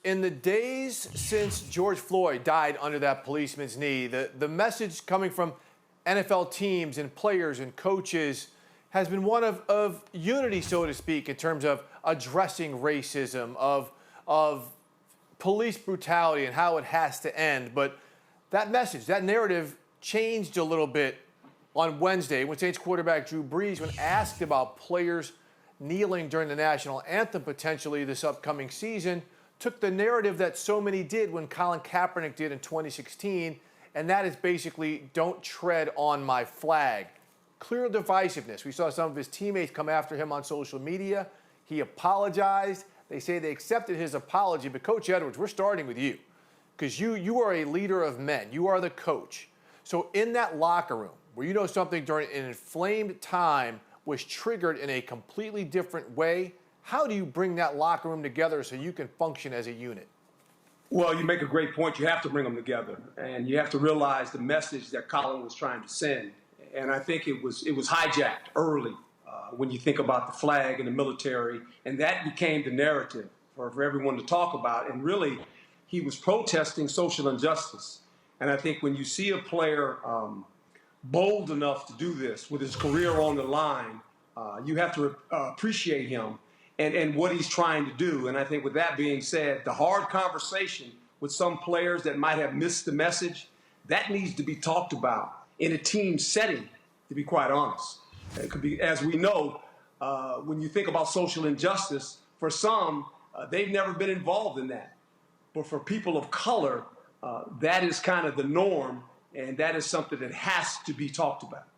In the days since George Floyd died under that policeman's knee, the message coming from NFL teams and players and coaches has been one of unity, so to speak, in terms of addressing racism, of police brutality and how it has to end. But that message, that narrative changed a little bit on Wednesday when Saints quarterback Drew Brees, when asked about players kneeling during the national anthem potentially this upcoming season, took the narrative that so many did when Colin Kaepernick did in 2016, and that is basically, don't tread on my flag. Clear divisiveness. We saw some of his teammates come after him on social media. He apologized. They say they accepted his apology, but Coach Edwards, we're starting with you because you are a leader of men. You are the coach. So in that locker room, where you know something during an inflamed time was triggered in a completely different way, how do you bring that locker room together so you can function as a unit? Well, you make a great point. You have to bring them together, and you have to realize the message that Colin was trying to send. And I think it was hijacked early when you think about the flag and the military, and that became the narrative for everyone to talk about. And really, he was protesting social injustice. And I think when you see a player bold enough to do this with his career on the line, you have to appreciate him and what he's trying to do. And I think with that being said, the hard conversation with some players that might have missed the message, that needs to be talked about in a team setting, to be quite honest. It could be, as we know, when you think about social injustice, for some, they've never been involved in that. But for people of color, that is kind of the norm, and that is something that has to be talked about.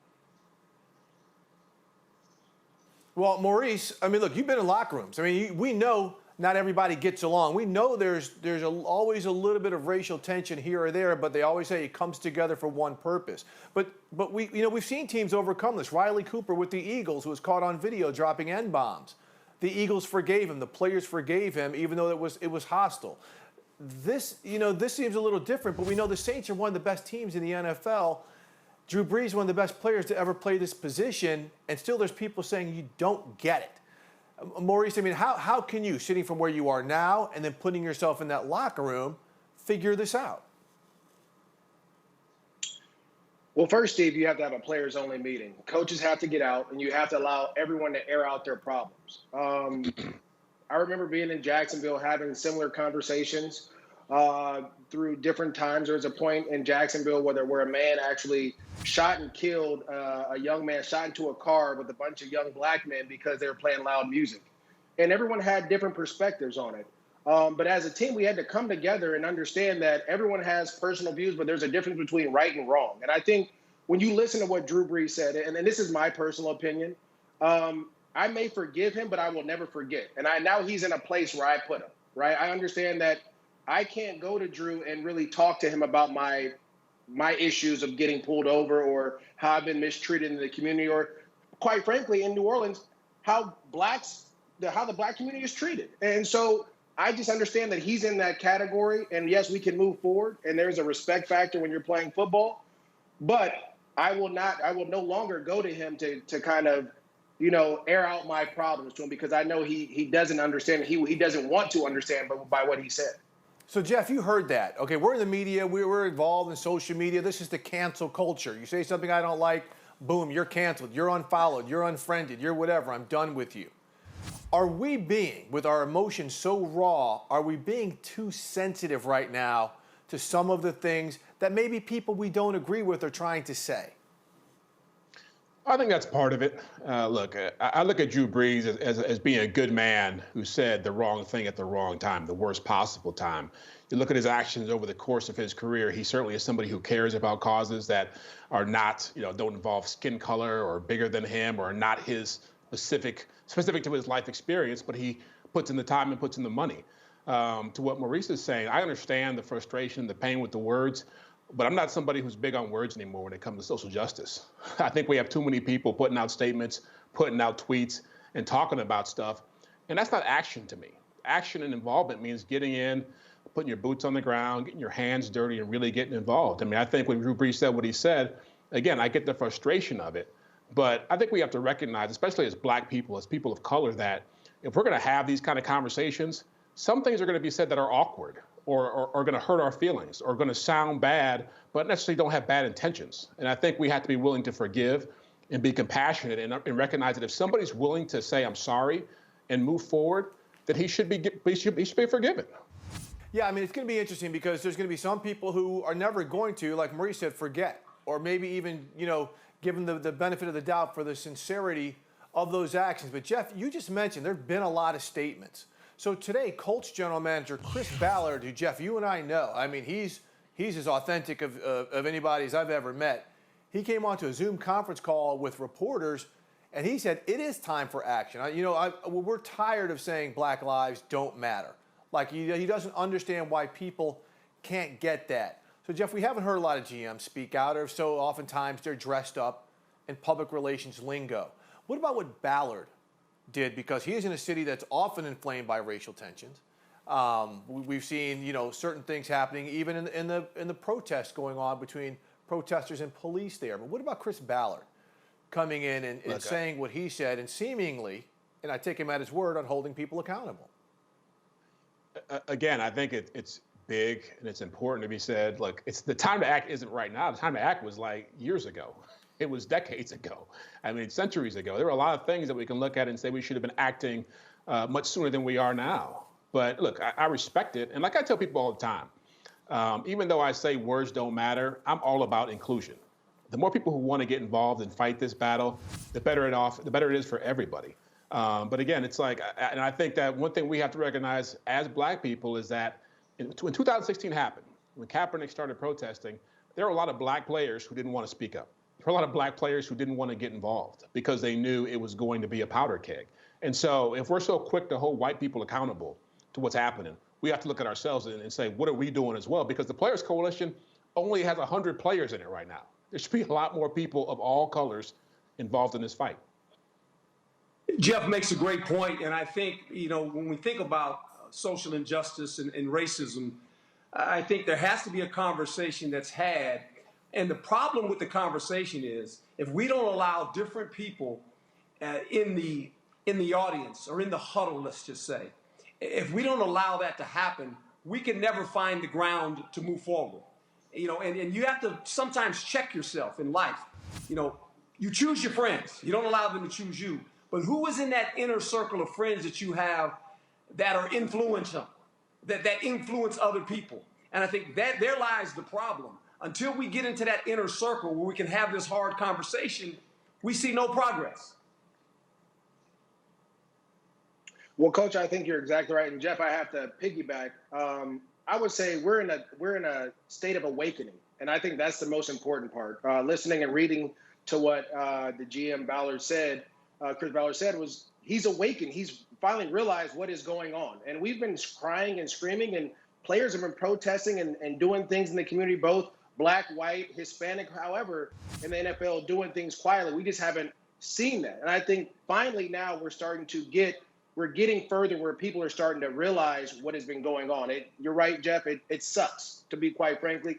Well, Maurice, I mean, look, you've been in locker rooms. I mean, we know not everybody gets along. We know there's always a little bit of racial tension here or there, but they always say it comes together for one purpose. But we've seen teams overcome this. Riley Cooper with the Eagles, who was caught on video dropping N-bombs. The Eagles forgave him. The players forgave him, even though it was hostile. This seems a little different, but we know the Saints are one of the best teams in the NFL. Drew Brees is one of the best players to ever play this position, and still there's people saying you don't get it. Maurice, I mean, how can you, sitting from where you are now and then putting yourself in that locker room, figure this out? Well, first, Steve, you have to have a players-only meeting. Coaches have to get out, and you have to allow everyone to air out their problems. I remember being in Jacksonville having similar conversations through different times. There was a point in Jacksonville where a man actually shot and killed a young man, shot into a car with a bunch of young black men because they were playing loud music. And everyone had different perspectives on it. But as a team, we had to come together and understand that everyone has personal views, but there's a difference between right and wrong. And I think when you listen to what Drew Brees said, and this is my personal opinion, I may forgive him, but I will never forget. And now he's in a place where I put him, right? I understand that I can't go to Drew and really talk to him about my issues of getting pulled over or how I've been mistreated in the community, or quite frankly, in New Orleans, how the black community is treated. And so I just understand that he's in that category, and yes, we can move forward, and there's a respect factor when you're playing football, but I will no longer go to him to kind of, air out my problems to him, because I know he doesn't understand. He doesn't want to understand by what he said. So, Jeff, you heard that. Okay, we're in the media. We're involved in social media. This is the cancel culture. You say something I don't like, boom, you're canceled. You're unfollowed. You're unfriended. You're whatever. I'm done with you. Are we being, with our emotions so raw, are we being too sensitive right now to some of the things that maybe people we don't agree with are trying to say? I think that's part of it. Look, I look at Drew Brees as being a good man who said the wrong thing at the wrong time, the worst possible time. You look at his actions over the course of his career, he certainly is somebody who cares about causes that are not, don't involve skin color or bigger than him or not his specific to his life experience, but he puts in the time and puts in the money. To what Maurice is saying, I understand the frustration, the pain with the words, but I'm not somebody who's big on words anymore when it comes to social justice. I think we have too many people putting out statements, putting out tweets, and talking about stuff, and that's not action to me. Action and involvement means getting in, putting your boots on the ground, getting your hands dirty, and really getting involved. I mean, I think when Drew Brees said what he said, again, I get the frustration of it, but I think we have to recognize, especially as black people, as people of color, that if we're going to have these kind of conversations, some things are going to be said that are awkward or are going to hurt our feelings or going to sound bad, but necessarily don't have bad intentions. And I think we have to be willing to forgive and be compassionate and recognize that if somebody's willing to say, I'm sorry, and move forward, that he should be forgiven. Yeah, I mean, it's going to be interesting because there's going to be some people who are never going to, like Marie said, forget, or maybe even, give them the benefit of the doubt for the sincerity of those actions. But Jeff, you just mentioned there have been a lot of statements. So today, Colts general manager Chris Ballard, who Jeff, you and I know, I mean, he's as authentic of anybody as I've ever met. He came onto a Zoom conference call with reporters, and he said it is time for action. We're tired of saying Black lives don't matter. Like he doesn't understand why people can't get that. So Jeff, we haven't heard a lot of GMs speak out, or so oftentimes they're dressed up in public relations lingo. What about what Ballard did? Because he is in a city that's often inflamed by racial tensions. We've seen certain things happening even in the protests going on between protesters and police there. But what about Chris Ballard coming in and saying what he said and seemingly, and I take him at his word, on holding people accountable? Again, I think it's big and it's important to be said. Look, it's the time to act isn't right now. The time to act was like years ago. It was decades ago. I mean, centuries ago. There were a lot of things that we can look at and say we should have been acting much sooner than we are now. But look, I respect it. And like I tell people all the time, even though I say words don't matter, I'm all about inclusion. The more people who want to get involved and fight this battle, the better it is for everybody. But again, it's like, and I think that one thing we have to recognize as Black people is that when 2016 happened, when Kaepernick started protesting, there were a lot of Black players who didn't want to speak up. There were a lot of Black players who didn't want to get involved because they knew it was going to be a powder keg. And so if we're so quick to hold white people accountable to what's happening, we have to look at ourselves and say, what are we doing as well? Because the Players Coalition only has 100 players in it right now. There should be a lot more people of all colors involved in this fight. Jeff makes a great point, and I think, when we think about social injustice and racism, I think there has to be a conversation that's had. And the problem with the conversation is if we don't allow different people in the audience or in the huddle, let's just say, if we don't allow that to happen, we can never find the ground to move forward. And you have to sometimes check yourself in life. You choose your friends. You don't allow them to choose you. But who is in that inner circle of friends that you have that are influential, that influence other people? And I think that there lies the problem. Until we get into that inner circle where we can have this hard conversation, we see no progress. Well, Coach, I think you're exactly right. And Jeff, I have to piggyback. I would say we're in a state of awakening. And I think that's the most important part. Listening and reading to what the GM Ballard said, Chris Ballard said, was he's awakened. He's finally realized what is going on. And we've been crying and screaming, and players have been protesting and doing things in the community, both Black, white, Hispanic, however, in the NFL, doing things quietly. We just haven't seen that. And I think finally now we're getting further where people are starting to realize what has been going on. You're right, Jeff. It sucks, to be quite frank with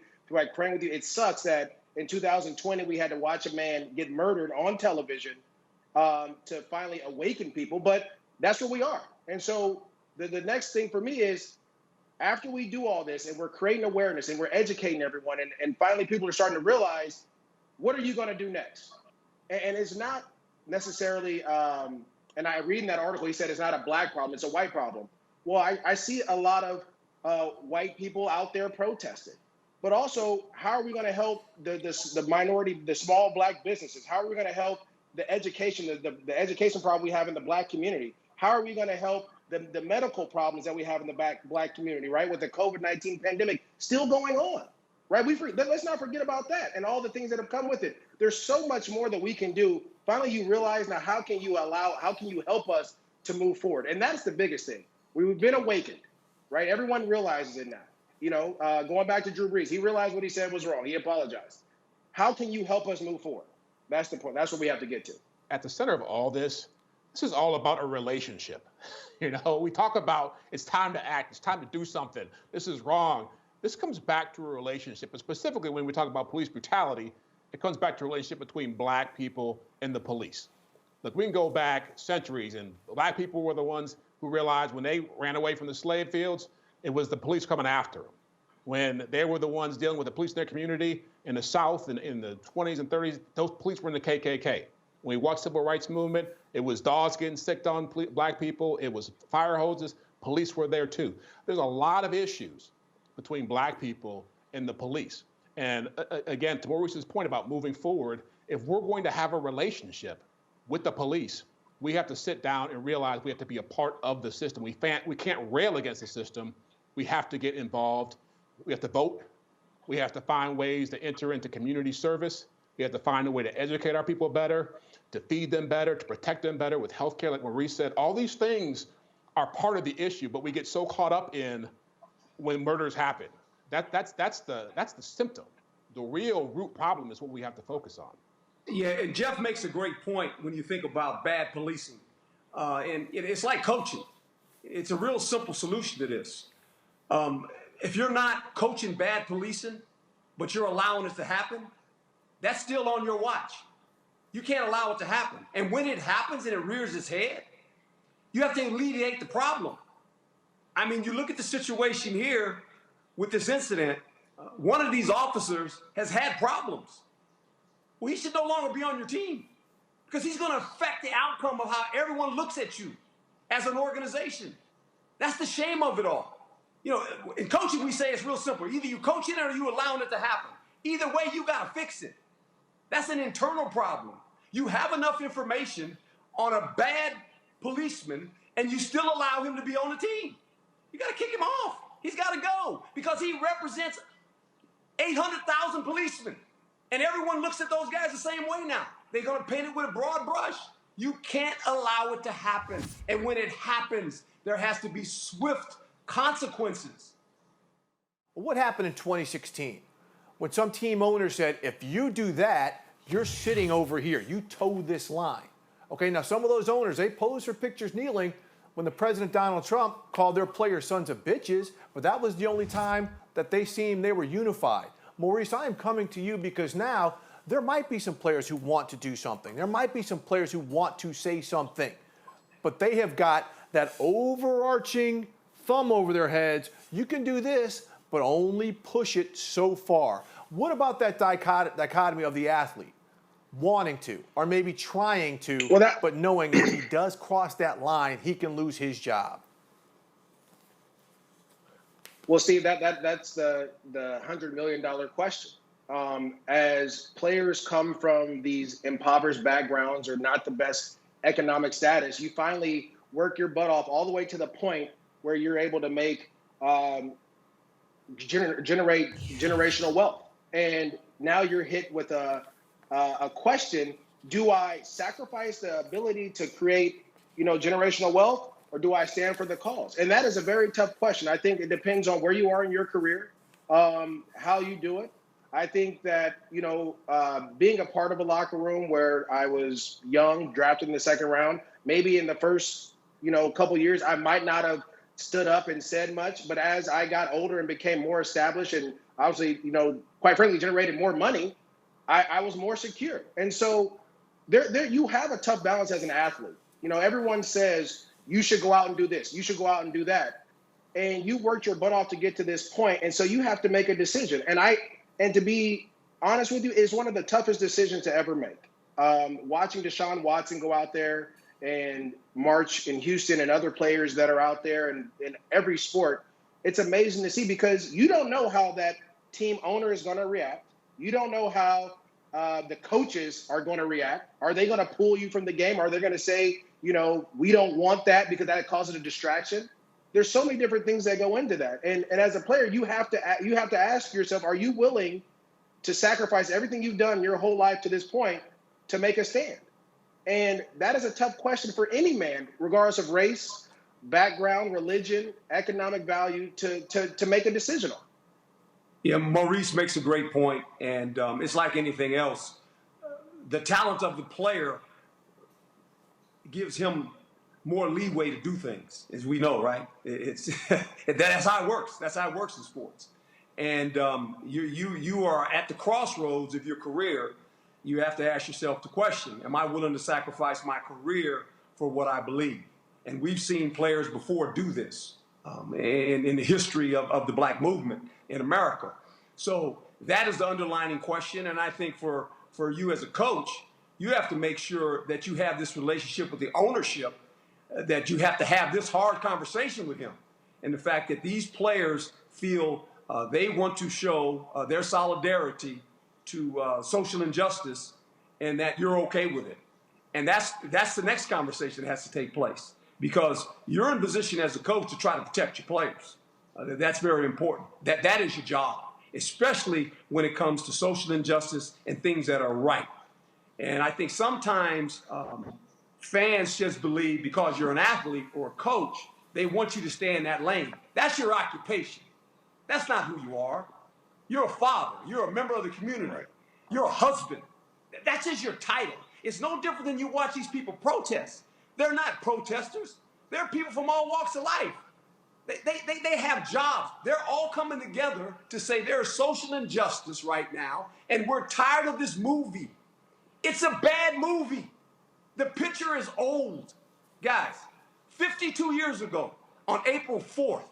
you. It sucks that in 2020 we had to watch a man get murdered on television to finally awaken people, but that's where we are. And so the next thing for me is, after we do all this and we're creating awareness and we're educating everyone, and finally people are starting to realize, what are you going to do next? And it's not necessarily, and I read in that article, he said it's not a Black problem, it's a white problem. Well, I see a lot of white people out there protesting. But also, how are we going to help the minority, the small Black businesses? How are we going to help the education, the education problem we have in the Black community? How are we going to help the medical problems that we have in the Black community, right? With the COVID-19 pandemic still going on, right? Let's not forget about that and all the things that have come with it. There's so much more that we can do. Finally, you realize now, how can you help us to move forward? And that's the biggest thing. We've been awakened, right? Everyone realizes it now. Going back to Drew Brees, he realized what he said was wrong. He apologized. How can you help us move forward? That's the point. That's what we have to get to. At the center of all this is all about a relationship. We talk about it's time to act, it's time to do something. This is wrong. This comes back to a relationship, and specifically when we talk about police brutality, it comes back to a relationship between Black people and the police. Look, we can go back centuries, and Black people were the ones who realized when they ran away from the slave fields, it was the police coming after them. When they were the ones dealing with the police in their community in the South and in the 20s and 30s, those police were in the KKK. When we watched civil rights movement, it was dogs getting sicked on black people. It was fire hoses. Police were there too. There's a lot of issues between black people and the police. And again, to Maurice's point about moving forward, if we're going to have a relationship with the police, we have to sit down and realize we have to be a part of the system. We can't rail against the system. We have to get involved. We have to vote. We have to find ways to enter into community service. We have to find a way to educate our people better, to feed them better, to protect them better with healthcare, like Maurice said. All these things are part of the issue, but we get so caught up in when murders happen. That's the symptom. The real root problem is what we have to focus on. Yeah, and Jeff makes a great point when you think about bad policing. And it's like coaching. It's a real simple solution to this. If you're not coaching bad policing, but you're allowing it to happen, that's still on your watch. You can't allow it to happen. And when it happens and it rears its head, you have to alleviate the problem. I mean, you look at the situation here with this incident, one of these officers has had problems. Well, he should no longer be on your team because he's going to affect the outcome of how everyone looks at you as an organization. That's the shame of it all. You know, in coaching, we say it's real simple. Either you coaching it or you allowing it to happen. Either way, you got to fix it. That's an internal problem. You have enough information on a bad policeman and you still allow him to be on the team. You got to kick him off. He's got to go because he represents 800,000 policemen. And everyone looks at those guys the same way now. They're going to paint it with a broad brush. You can't allow it to happen. And when it happens, there has to be swift consequences. What happened in 2016 when some team owner said, if you do that, you're sitting over here. You toe this line. Okay, now some of those owners, they posed for pictures kneeling when the President Donald Trump called their players sons of bitches, but that was the only time that they seemed they were unified. Maurice, I am coming to you because now there might be some players who want to do something. There might be some players who want to say something, but they have got that overarching thumb over their heads. You can do this, but only push it so far. What about that dichotomy of the athlete wanting to, or maybe trying to, but knowing if he does cross that line, he can lose his job? Well, Steve, that's the $100 million question. As players come from these impoverished backgrounds or not the best economic status, you finally work your butt off all the way to the point where you're able to make generate generational wealth. And now you're hit with a question: do I sacrifice the ability to create, generational wealth, or do I stand for the cause? And that is a very tough question. I think it depends on where you are in your career, how you do it. I think that, being a part of a locker room where I was young, drafted in the second round, maybe in the first, couple years, I might not have stood up and said much. But as I got older and became more established and obviously, quite frankly, generated more money, I was more secure. And so there you have a tough balance as an athlete. Everyone says you should go out and do this, you should go out and do that. And you worked your butt off to get to this point. And so you have to make a decision. And to be honest with you, it's one of the toughest decisions to ever make. Watching Deshaun Watson go out there and march in Houston and other players that are out there and in every sport, it's amazing to see because you don't know how that team owner is going to react. You don't know how the coaches are going to react. Are they going to pull you from the game? Are they going to say, we don't want that because that causes a distraction? There's so many different things that go into that. And as a player, you have to ask yourself, are you willing to sacrifice everything you've done your whole life to this point to make a stand? And that is a tough question for any man, regardless of race, background, religion, economic value, to make a decision on. Yeah, Maurice makes a great point, and it's like anything else. The talent of the player gives him more leeway to do things, as we know, right? That's how it works. That's how it works in sports. And you are at the crossroads of your career. You have to ask yourself the question: am I willing to sacrifice my career for what I believe? And we've seen players before do this in the history of the black movement in America. So that is the underlying question. And I think for you as a coach, you have to make sure that you have this relationship with the ownership, that you have to have this hard conversation with him. And the fact that these players feel they want to show their solidarity to social injustice and that you're okay with it. And that's the next conversation that has to take place, because you're in position as a coach to try to protect your players. That's very important. That is your job, especially when it comes to social injustice and things that are right. And I think sometimes fans just believe because you're an athlete or a coach, they want you to stay in that lane. That's your occupation. That's not who you are. You're a father. You're a member of the community. You're a husband. That's just your title. It's no different than you watch these people protest. They're not protesters. They're people from all walks of life. They have jobs. They're all coming together to say there's social injustice right now, and we're tired of this movie. It's a bad movie. The picture is old. Guys, 52 years ago, on April 4th,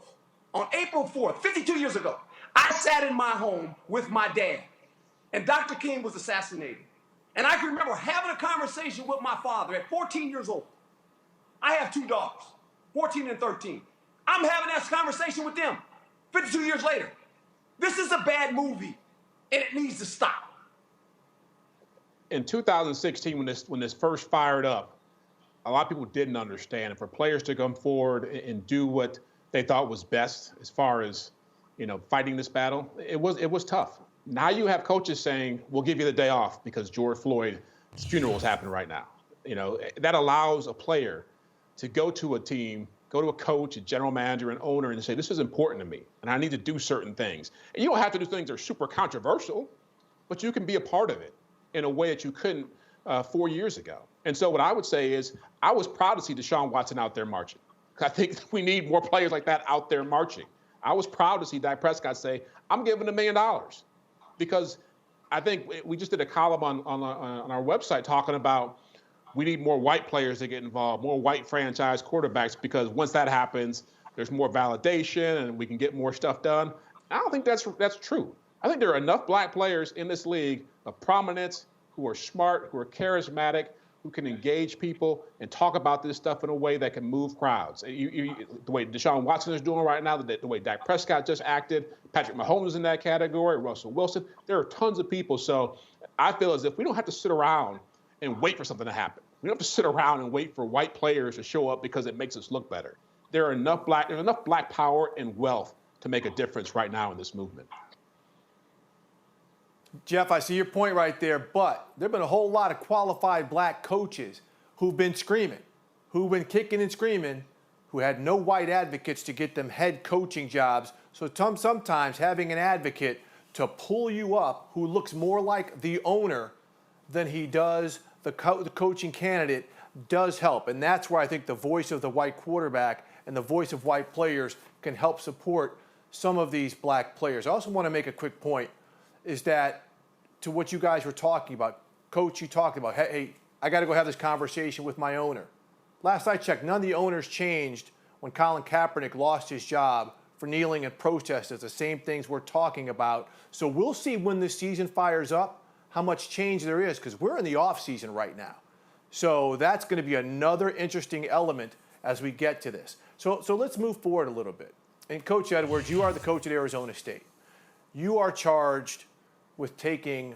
52 years ago, I sat in my home with my dad, and Dr. King was assassinated. And I can remember having a conversation with my father at 14 years old. I have two daughters, 14 and 13. I'm having that conversation with them 52 years later. This is a bad movie, and it needs to stop. In 2016, when this first fired up, a lot of people didn't understand. And for players to come forward and do what they thought was best as far as, fighting this battle, it was tough. Now you have coaches saying, we'll give you the day off because George Floyd's funeral is happening right now. That allows a player to go to a team, go to a coach, a general manager, an owner, and say, this is important to me, and I need to do certain things. And you don't have to do things that are super controversial, but you can be a part of it in a way that you couldn't 4 years ago. And so what I would say is, I was proud to see Deshaun Watson out there marching. I think we need more players like that out there marching. I was proud to see Dak Prescott say, I'm giving $1 million. Because I think we just did a column on our website talking about we need more white players to get involved, more white franchise quarterbacks, because once that happens, there's more validation and we can get more stuff done. I don't think that's true. I think there are enough black players in this league of prominence who are smart, who are charismatic, who can engage people and talk about this stuff in a way that can move crowds. The way Deshaun Watson is doing right now, the way Dak Prescott just acted, Patrick Mahomes is in that category, Russell Wilson. There are tons of people. So I feel as if we don't have to sit around and wait for something to happen. We don't have to sit around and wait for white players to show up because it makes us look better. There's enough black power and wealth to make a difference right now in this movement. Jeff, I see your point right there, but there have been a whole lot of qualified black coaches who've been screaming, who've been kicking and screaming, who had no white advocates to get them head coaching jobs. So sometimes having an advocate to pull you up who looks more like the owner than he does the coaching candidate does help. And that's where I think the voice of the white quarterback and the voice of white players can help support some of these black players. I also want to make a quick point, is that to what you guys were talking about, Coach, you talked about, hey, I got to go have this conversation with my owner. Last I checked, none of the owners changed when Colin Kaepernick lost his job for kneeling and protesting. The same things we're talking about. So we'll see when this season fires up how much change there is, because we're in the off season right now. So that's going to be another interesting element as we get to this. So let's move forward a little bit. And Coach Edwards, you are the coach at Arizona State. You are charged with taking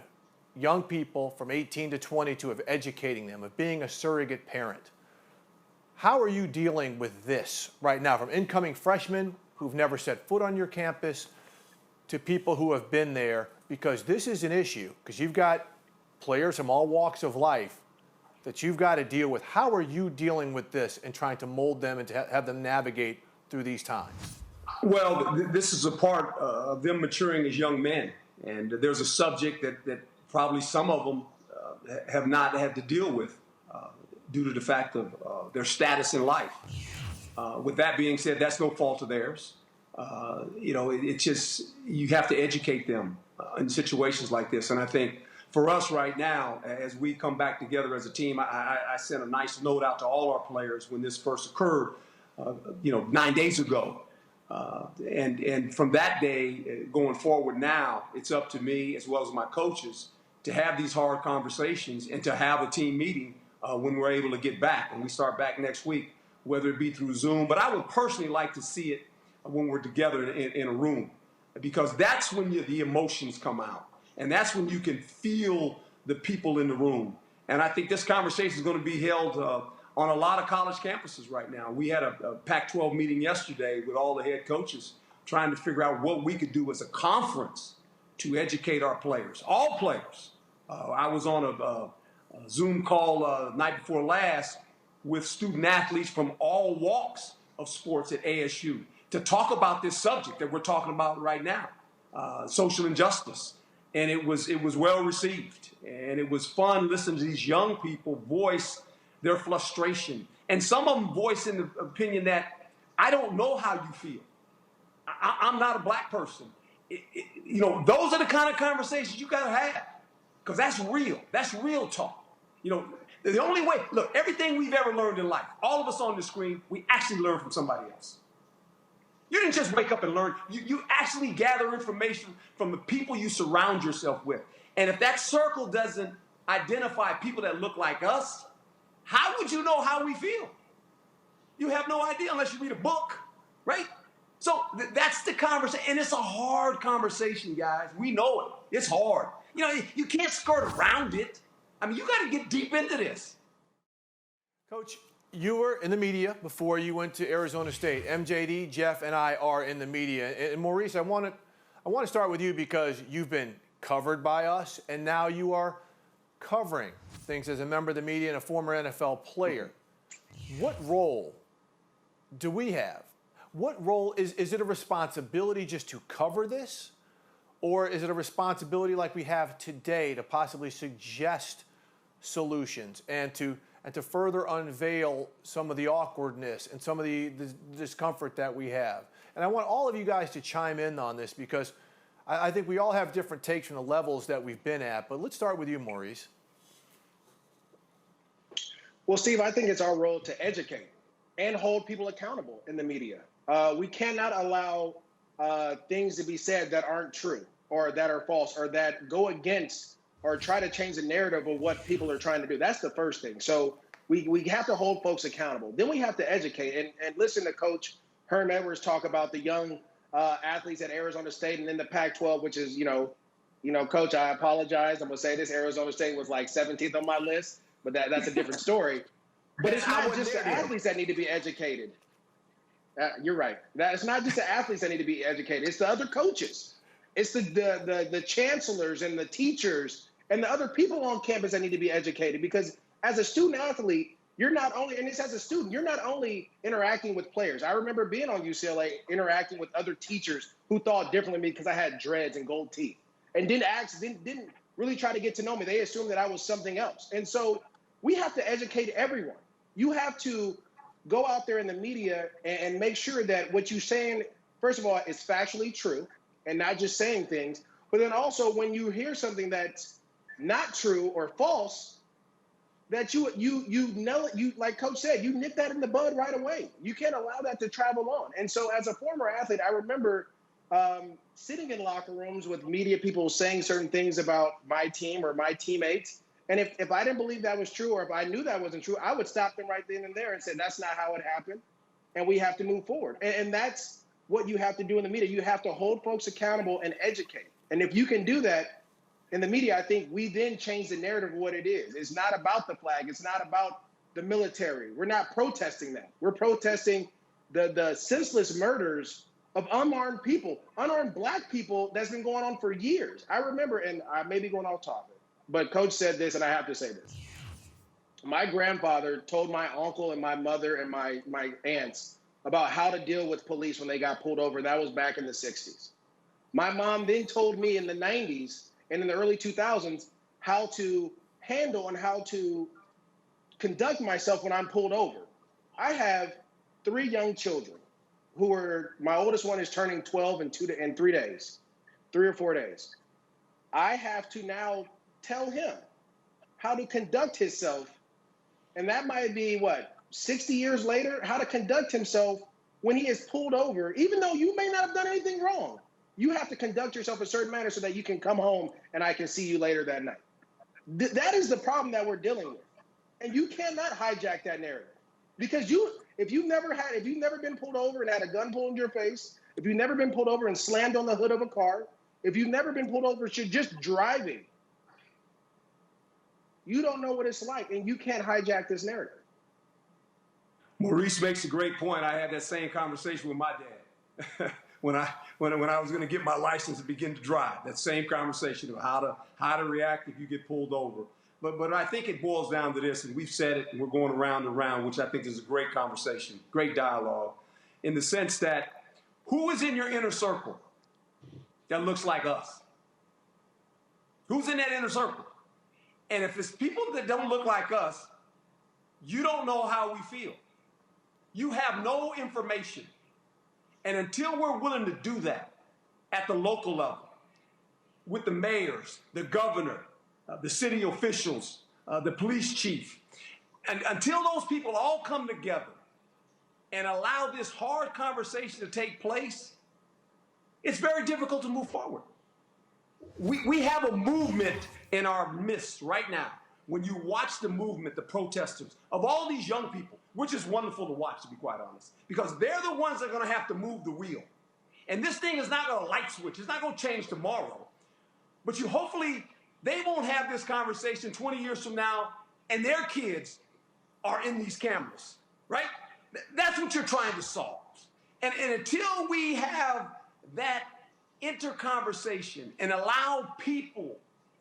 young people from 18 to 22, of educating them, of being a surrogate parent. How are you dealing with this right now, from incoming freshmen who've never set foot on your campus to people who have been there? Because this is an issue, because you've got players from all walks of life that you've got to deal with. How are you dealing with this and trying to mold them and to have them navigate through these times? Well, this is a part of them maturing as young men. And there's a subject that probably some of them have not had to deal with due to the fact of their status in life. With that being said, that's no fault of theirs. It's just, you have to educate them in situations like this. And I think for us right now, as we come back together as a team, I sent a nice note out to all our players when this first occurred, 9 days ago. And from that day going forward now, it's up to me as well as my coaches to have these hard conversations and to have a team meeting when we're able to get back. And we start back next week, whether it be through Zoom. But I would personally like to see it when we're together in a room, because that's when the emotions come out. And that's when you can feel the people in the room. And I think this conversation is going to be held on a lot of college campuses right now. We had a Pac-12 meeting yesterday with all the head coaches trying to figure out what we could do as a conference to educate our players, all players. I was on a Zoom call night before last with student athletes from all walks of sports at ASU to talk about this subject that we're talking about right now, social injustice. And it was well received, and it was fun listening to these young people voice their frustration. And some of them voice in the opinion that I don't know how you feel. I'm not a black person. Those are the kind of conversations you got to have, because that's real. That's real talk. The only way, look, everything we've ever learned in life, all of us on the screen, we actually learn from somebody else. You didn't just wake up and learn. You actually gather information from the people you surround yourself with. And if that circle doesn't identify people that look like us, how would you know how we feel? You have no idea unless you read a book, right? So that's the conversation. And it's a hard conversation, guys. We know it. It's hard. You can't skirt around it. I mean, you got to get deep into this. Coach, you were in the media before you went to Arizona State. MJD, Jeff, and I are in the media. And Maurice, I want to start with you because you've been covered by us, and now you are covering things as a member of the media and a former NFL player. What role do we have? What role is it a responsibility just to cover this? Or is it a responsibility like we have today to possibly suggest solutions and to further unveil some of the awkwardness and some of the discomfort that we have? And I want all of you guys to chime in on this, because I think we all have different takes from the levels that we've been at. But let's start with you, Maurice. Well, Steve, I think it's our role to educate and hold people accountable in the media. We cannot allow things to be said that aren't true or that are false or that go against or try to change the narrative of what people are trying to do. That's the first thing. So we have to hold folks accountable. Then we have to educate and listen to Coach Herm Edwards talk about the young athletes at Arizona State and then the Pac-12, which is, Coach, I apologize. I'm going to say this. Arizona State was like 17th on my list, but that's a different story. But it's not just the athletes that need to be educated. You're right. It's not just the athletes that need to be educated. It's the other coaches. It's the chancellors and the teachers and the other people on campus that need to be educated. Because as a student athlete, you're not only, and it's as a student, you're not only interacting with players. I remember being on UCLA interacting with other teachers who thought differently than me because I had dreads and gold teeth and didn't really try to get to know me. They assumed that I was something else. And so we have to educate everyone. You have to go out there in the media and make sure that what you're saying, first of all, is factually true and not just saying things. But then also when you hear something that's not true or false, that you like Coach said, you nip that in the bud right away. You can't allow that to travel on. And so as a former athlete, I remember sitting in locker rooms with media people saying certain things about my team or my teammates. And if I didn't believe that was true, or if I knew that wasn't true, I would stop them right then and there and say, that's not how it happened. And we have to move forward. And that's what you have to do in the media. You have to hold folks accountable and educate. And if you can do that in the media, I think we then change the narrative of what it is. It's not about the flag. It's not about the military. We're not protesting that. We're protesting the senseless murders of unarmed people, unarmed black people that's been going on for years. I remember, and I may be going off topic, but Coach said this, and I have to say this. My grandfather told my uncle and my mother and my aunts about how to deal with police when they got pulled over. That was back in the 60s. My mom then told me in the 90s and in the early 2000s how to handle and how to conduct myself when I'm pulled over. I have 3 young children who are, my oldest one is turning 12 in 3 days, 3 or 4 days. I have to now tell him how to conduct himself. And that might be 60 years later, how to conduct himself when he is pulled over, even though you may not have done anything wrong. You have to conduct yourself a certain manner so that you can come home and I can see you later that night. That is the problem that we're dealing with. And you cannot hijack that narrative. Because if you've never been pulled over and had a gun pulled in your face, if you've never been pulled over and slammed on the hood of a car, if you've never been pulled over, you're just driving. You don't know what it's like, and you can't hijack this narrative. Maurice makes a great point. I had that same conversation with my dad when I was going to get my license and begin to drive. That same conversation of how to react if you get pulled over. But I think it boils down to this, and we've said it, and we're going around and around, which I think is a great conversation, great dialogue, in the sense that who is in your inner circle that looks like us? Who's in that inner circle? And if it's people that don't look like us, you don't know how we feel. You have no information. And until we're willing to do that at the local level, with the mayors, the governor, the city officials, the police chief, and until those people all come together and allow this hard conversation to take place, it's very difficult to move forward. We have a movement in our midst right now. When you watch the movement, the protesters, of all these young people, which is wonderful to watch, to be quite honest, because they're the ones that are going to have to move the wheel. And this thing is not going to light switch. It's not going to change tomorrow. But hopefully, they won't have this conversation 20 years from now, and their kids are in these cameras, right? That's what you're trying to solve. And until we have that interconversation and allow people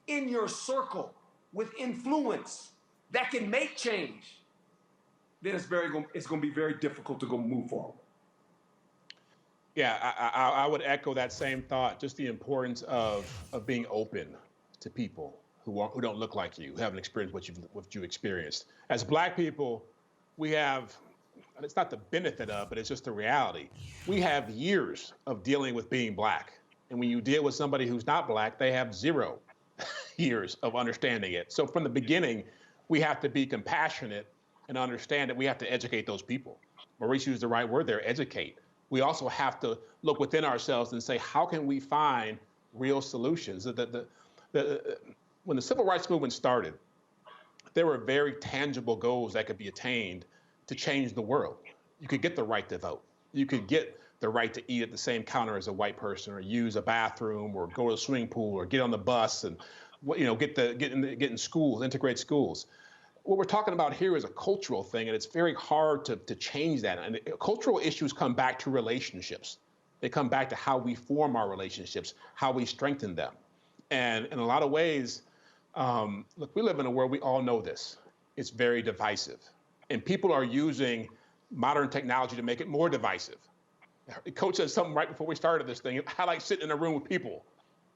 in your circle with influence that can make change, then it's going to be very difficult to go move forward. Yeah, I would echo that same thought. Just the importance of being open to people who don't look like you, who haven't experienced what you experienced. As Black people, we have, and it's not the benefit of, but it's just the reality. We have years of dealing with being Black. And when you deal with somebody who's not Black, they have 0 years of understanding it. So from the beginning, we have to be compassionate and understand that we have to educate those people. Maurice used the right word there, educate. We also have to look within ourselves and say, how can we find real solutions? When the civil rights movement started, there were very tangible goals that could be attained to change the world. You could get the right to vote. You could get the right to eat at the same counter as a white person, or use a bathroom, or go to a swimming pool, or get on the bus, and get in schools, integrate schools. What we're talking about here is a cultural thing, and it's very hard to change that. And cultural issues come back to relationships. They come back to how we form our relationships, how we strengthen them. And in a lot of ways, look, we live in a world, we all know this. It's very divisive. And people are using modern technology to make it more divisive. Coach said something right before we started this thing. I like sitting in a room with people.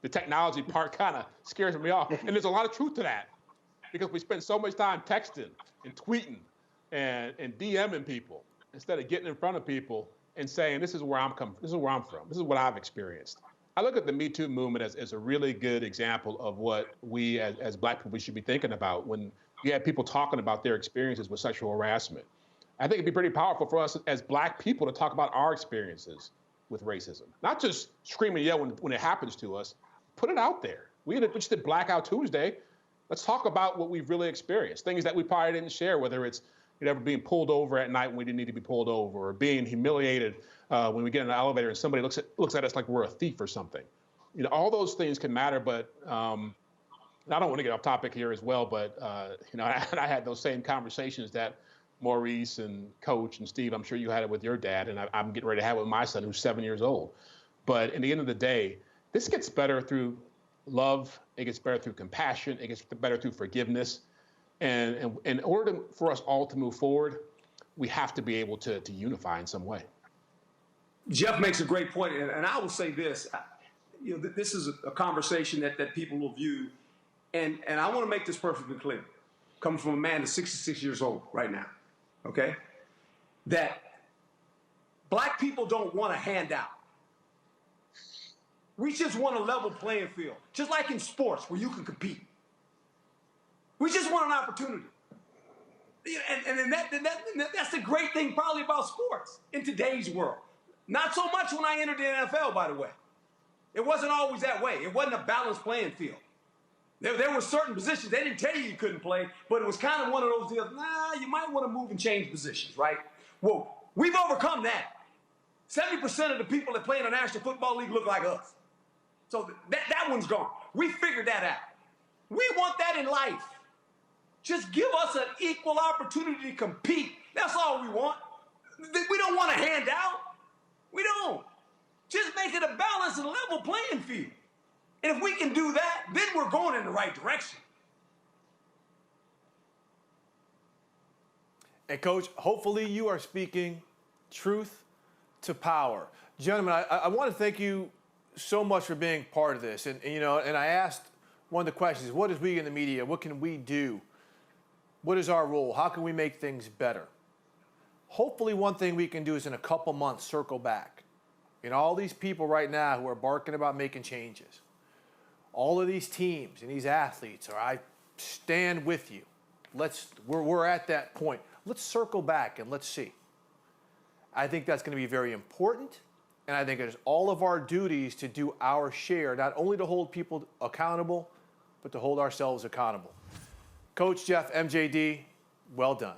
The technology part kind of scares me off. And there's a lot of truth to that, because we spend so much time texting and tweeting and DMing people instead of getting in front of people and saying, this is where I'm coming from. This is where I'm from. This is what I've experienced. I look at the Me Too movement as a really good example of what we as Black people should be thinking about when you have people talking about their experiences with sexual harassment. I think it'd be pretty powerful for us as Black people to talk about our experiences with racism. Not just scream and yell when it happens to us. Put it out there. We just did Blackout Tuesday. Let's talk about what we've really experienced, things that we probably didn't share, whether it's being pulled over at night when we didn't need to be pulled over, or being humiliated when we get in an elevator and somebody looks at us like we're a thief or something. All those things can matter, but I don't want to get off topic here as well, but I had those same conversations that Maurice and Coach and Steve, I'm sure you had it with your dad, and I'm getting ready to have it with my son, who's 7 years old. But in the end of the day, this gets better through love. It gets better through compassion. It gets better through forgiveness. And in order for us all to move forward, we have to be able to unify in some way. Jeff makes a great point, and I will say this. This is a conversation that people will view, and I want to make this perfectly clear. Coming from a man that's 66 years old right now, okay? That Black people don't want a handout. We just want a level playing field, just like in sports where you can compete. We just want an opportunity. And that's the great thing probably about sports in today's world. Not so much when I entered the NFL, by the way. It wasn't always that way. It wasn't a balanced playing field. There were certain positions, they didn't tell you couldn't play, but it was kind of one of those deals, you might want to move and change positions, right? Well, we've overcome that. 70% of the people that play in the National Football League look like us. So that one's gone. We figured that out. We want that in life. Just give us an equal opportunity to compete. That's all we want. We don't want a handout. We don't. Just make it a balanced and level playing field. And if we can do that, then we're going in the right direction. And Coach, hopefully you are speaking truth to power. Gentlemen, I want to thank you so much for being part of this. And I asked one of the questions, what is we in the media? What can we do? What is our role? How can we make things better? Hopefully one thing we can do is in a couple months circle back. All these people right now who are barking about making changes, all of these teams and these athletes, I stand with you. We're at that point. Let's circle back and let's see. I think that's going to be very important, and I think it is all of our duties to do our share, not only to hold people accountable, but to hold ourselves accountable. Coach Jeff, MJD, well done.